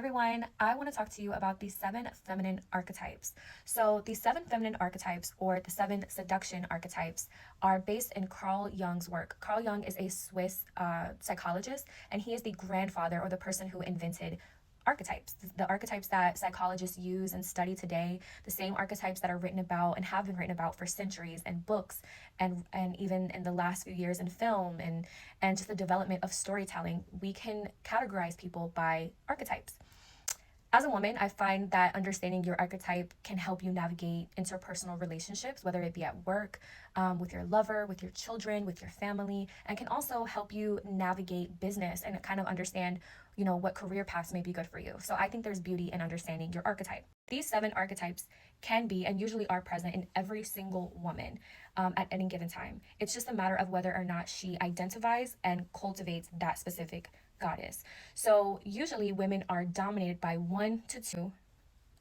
everyone, I want to talk to you about the 7 feminine archetypes. So, the 7 feminine archetypes, or the 7 seduction archetypes, are based in Carl Jung's work. Carl Jung is a Swiss psychologist, and he is the grandfather or the person who invented archetypes, the archetypes that psychologists use and study today, the same archetypes that are written about and have been written about for centuries in books and even in the last few years in film and just the development of storytelling. We can categorize people by archetypes. As a woman, I find that understanding your archetype can help you navigate interpersonal relationships, whether it be at work, with your lover, with your children, with your family, and can also help you navigate business and kind of understand, what career paths may be good for you. So I think there's beauty in understanding your archetype. These 7 archetypes can be and usually are present in every single woman at any given time. It's just a matter of whether or not she identifies and cultivates that specific goddess. So usually women are dominated by 1 to 2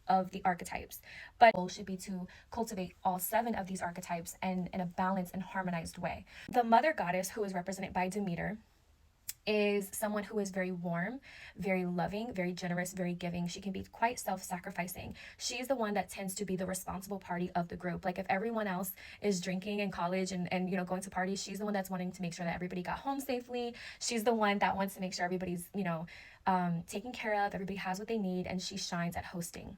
of the archetypes, but the goal should be to cultivate all 7 of these archetypes in a balanced and harmonized way. The mother goddess, who is represented by Demeter, is someone who is very warm, very loving, very generous, very giving. She can be quite self-sacrificing. She's the one that tends to be the responsible party of the group. Like if everyone else is drinking in college and going to parties, she's the one that's wanting to make sure that everybody got home safely. She's the one that wants to make sure everybody's, taken care of, everybody has what they need, and she shines at hosting.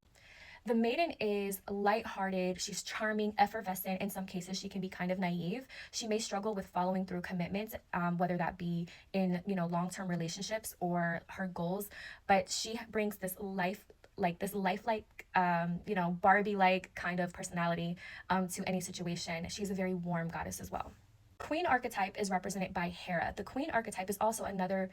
The maiden is lighthearted, she's charming, effervescent. In some cases, she can be kind of naive. She may struggle with following through commitments, whether that be in, long-term relationships or her goals. But she brings this lifelike, Barbie-like kind of personality to any situation. She's a very warm goddess as well. Queen archetype is represented by Hera. The queen archetype is also another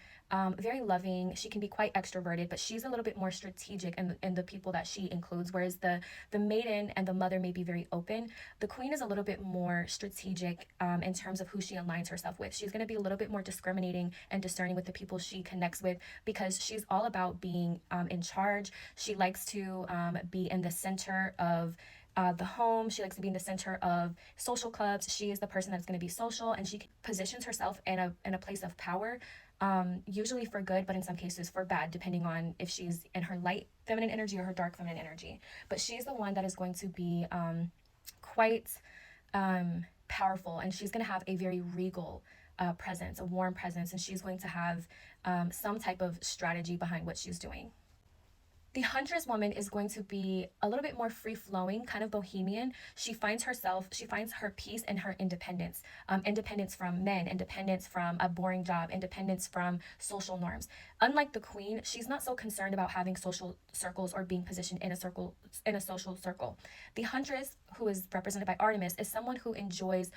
very loving. She can be quite extroverted, but she's a little bit more strategic in the people that she includes, whereas the maiden and the mother may be very open. The queen is a little bit more strategic in terms of who she aligns herself with. She's going to be a little bit more discriminating and discerning with the people she connects with, because she's all about being in charge. She likes to be in the center of the home. She likes to be in the center of social clubs. She is the person that's going to be social, and she positions herself in a place of power, usually for good, but in some cases for bad, depending on if she's in her light feminine energy or her dark feminine energy. But she's the one that is going to be quite powerful, and she's going to have a very regal presence, a warm presence, and she's going to have some type of strategy behind what she's doing. The huntress woman is going to be a little bit more free-flowing, kind of bohemian. She finds her peace in her independence. Independence from men, independence from a boring job, independence from social norms. Unlike the queen, she's not so concerned about having social circles or being positioned in a social circle. The huntress, who is represented by Artemis, is someone who enjoys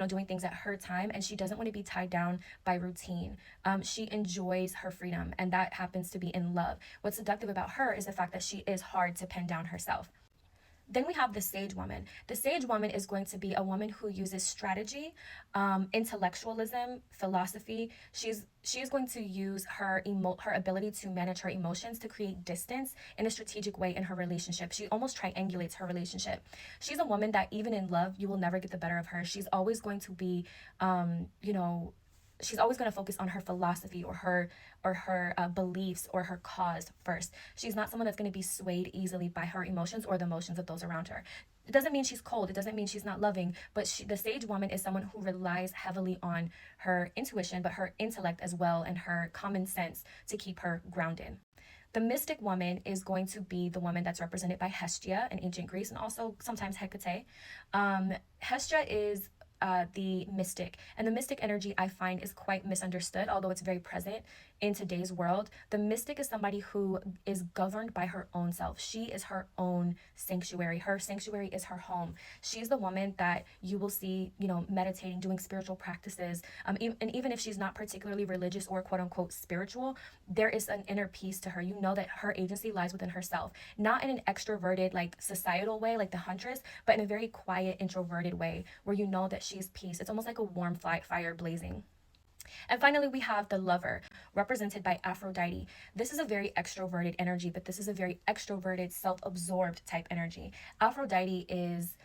doing things at her time, and she doesn't want to be tied down by routine. She enjoys her freedom, and that happens to be in love. What's seductive about her is the fact that she is hard to pin down herself. Then we have the sage woman. The sage woman is going to be a woman who uses strategy, intellectualism, philosophy. She is going to use her ability to manage her emotions to create distance in a strategic way in her relationship. She almost triangulates her relationship. She's a woman that even in love, you will never get the better of her. She's always going to be, she's always going to focus on her philosophy or her beliefs or her cause first. She's not someone that's going to be swayed easily by her emotions or the emotions of those around her. It doesn't mean she's cold. It doesn't mean she's not loving, but the sage woman is someone who relies heavily on her intuition, but her intellect as well, and her common sense to keep her grounded. The mystic woman is going to be the woman that's represented by Hestia in ancient Greece, and also sometimes Hecate. Hestia is the mystic, and the mystic energy I find is quite misunderstood, although it's very present in today's world. The mystic is somebody who is governed by her own self. She is her own sanctuary. Her sanctuary is her home. She's the woman that you will see, meditating, doing spiritual practices, and even if she's not particularly religious or quote unquote spiritual, there is an inner peace to her. You know that her agency lies within herself, not in an extroverted, like societal way, like the huntress, but in a very quiet, introverted way, where you know that she's peace. It's almost like a warm fire blazing. And finally, we have the lover, represented by Aphrodite. This is a very extroverted energy, but this is a very extroverted, self-absorbed type energy. Aphrodite is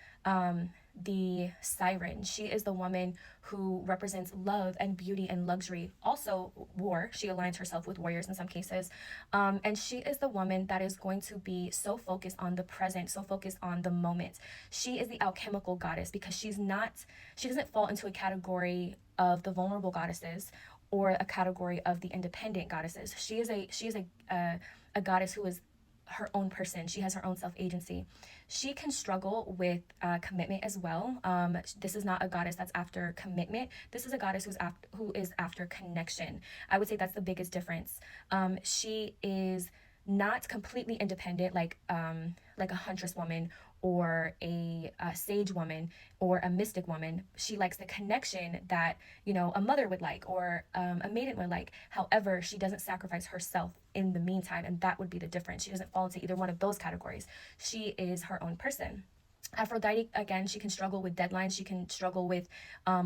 the siren. She is the woman who represents love and beauty and luxury. Also, war. She aligns herself with warriors in some cases. And she is the woman that is going to be so focused on the present, so focused on the moment. She is the alchemical goddess because she doesn't fall into a category of the vulnerable goddesses or a category of the independent goddesses. She is a goddess who is her own person. She has her own self-agency. She can struggle with commitment as well. This is not a goddess that's after commitment. This is a goddess who is after connection. I would say that's the biggest difference. She is not completely independent like a huntress woman or a sage woman or a mystic woman. She likes the connection that, you know, a mother would like or a maiden would like. However, she doesn't sacrifice herself in the meantime, and that would be the difference. She doesn't fall into either one of those categories. She is her own person. Aphrodite, again, she can struggle with deadlines. She can struggle with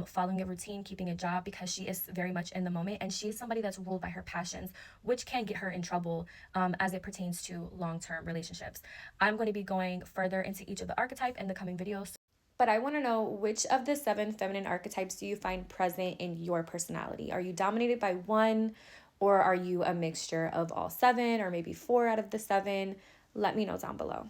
following a routine, keeping a job, because she is very much in the moment. And she is somebody that's ruled by her passions, which can get her in trouble as it pertains to long-term relationships. I'm going to be going further into each of the archetype in the coming videos. But I want to know, which of the 7 feminine archetypes do you find present in your personality? Are you dominated by one, or are you a mixture of all 7, or maybe 4 out of the 7? Let me know down below.